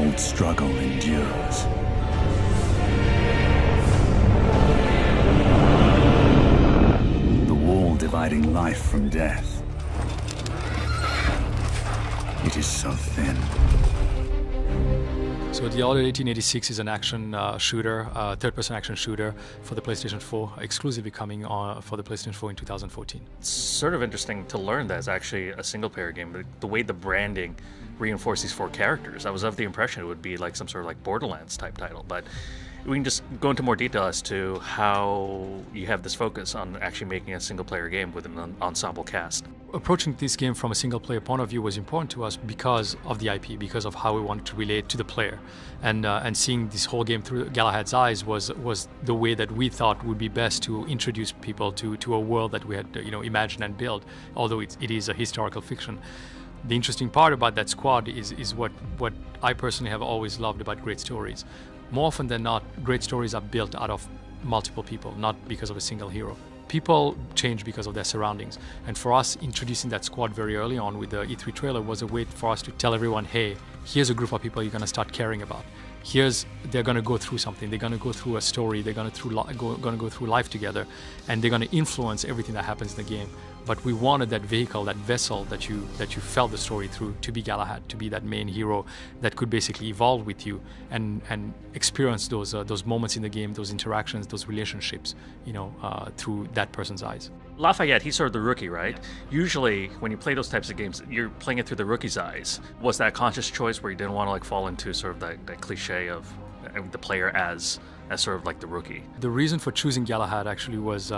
old struggle endures. The wall dividing life from death. It is so thin. So the Order 1886 is an action shooter, third-person action shooter for the PlayStation 4, exclusively coming for the PlayStation 4 in 2014. It's sort of interesting to learn that it's actually a single-player game. The way the branding reinforced these four characters, I was of the impression it would be like some sort of like Borderlands type title, but we can just go into more detail as to how you have this focus on actually making a single-player game with an ensemble cast. Approaching this game from a single-player point of view was important to us because of the IP, because of how we wanted to relate to the player, and seeing this whole game through Galahad's eyes was the way that we thought would be best to introduce people to a world that we had imagined and built, although it is a historical fiction. The interesting part about that squad is what I personally have always loved about great stories. More often than not, great stories are built out of multiple people, not because of a single hero. People change because of their surroundings. And for us, introducing that squad very early on with the E3 trailer was a way for us to tell everyone, hey, here's a group of people you're going to start caring about. They're going to go through something. They're going to go through a story. They're going to go through life together, and they're going to influence everything that happens in the game. But we wanted that vehicle, that vessel that you felt the story through, to be Galahad, to be that main hero that could basically evolve with you and experience those moments in the game, those interactions, those relationships, through that person's eyes. Lafayette, he's sort of the rookie, right? Usually, when you play those types of games, you're playing it through the rookie's eyes. Was that a conscious choice where you didn't want to fall into sort of that cliche of the player as sort of like the rookie? The reason for choosing Galahad actually was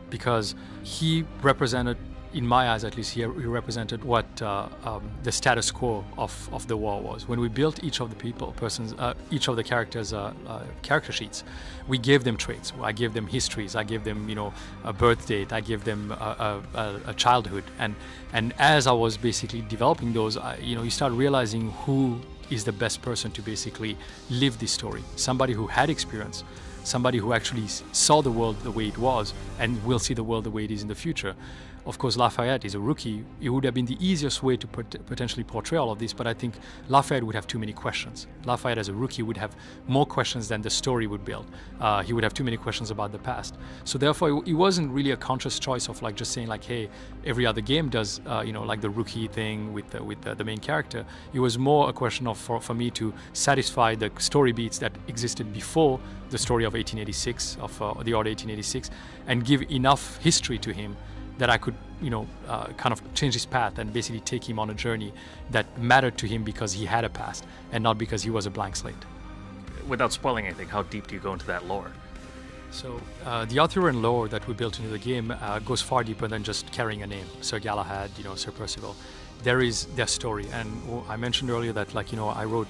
because he represented, in my eyes at least, he represented what the status quo of the war was. When we built each of the characters' character sheets, we gave them traits. I gave them histories. I gave them, a birth date. I gave them a childhood. And as I was basically developing those, you start realizing who is the best person to basically live this story. Somebody who had experience, somebody who actually saw the world the way it was and will see the world the way it is in the future. Of course, Lafayette is a rookie. It would have been the easiest way to potentially portray all of this, but I think Lafayette would have too many questions. Lafayette as a rookie would have more questions than the story would build. He would have too many questions about the past. So therefore, it wasn't really a conscious choice of just saying hey, every other game does, like the rookie thing with the main character. It was more a question of for me to satisfy the story beats that existed before the story of 1886, of the Order 1886, and give enough history to him that I could, kind of change his path and basically take him on a journey that mattered to him because he had a past and not because he was a blank slate. Without spoiling anything, how deep do you go into that lore? So the Arthurian lore that we built into the game goes far deeper than just carrying a name. Sir Galahad, Sir Percival. There is their story, and I mentioned earlier that I wrote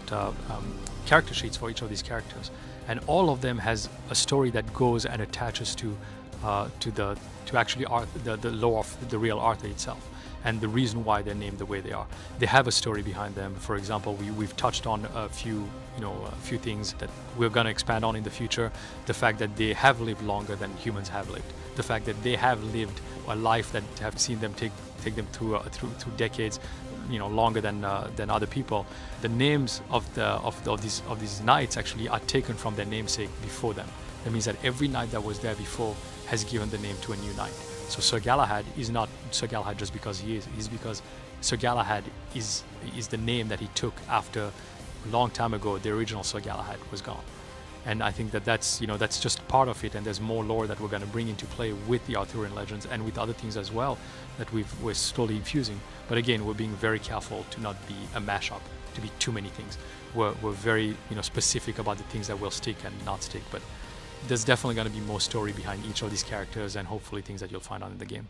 character sheets for each of these characters, and all of them has a story that goes and attaches to actually the lore of the real Arthur itself, and the reason why they're named the way they are. They have a story behind them. For example, we've touched on a few things that we're going to expand on in the future. The fact that they have lived longer than humans have lived. The fact that they have lived a life that have seen them take them through decades, longer than other people. The names of these knights actually are taken from their namesake before them. That means that every knight that was there before has given the name to a new knight. So Sir Galahad is not Sir Galahad just because he is. He's because Sir Galahad is the name that he took after a long time ago the original Sir Galahad was gone. And I think that's just part of it, and there's more lore that we're going to bring into play with the Arthurian legends and with other things as well that we're slowly infusing. But again, we're being very careful to not be a mashup, to be too many things. We're very specific about the things that will stick and not stick, but there's definitely going to be more story behind each of these characters and hopefully things that you'll find out in the game.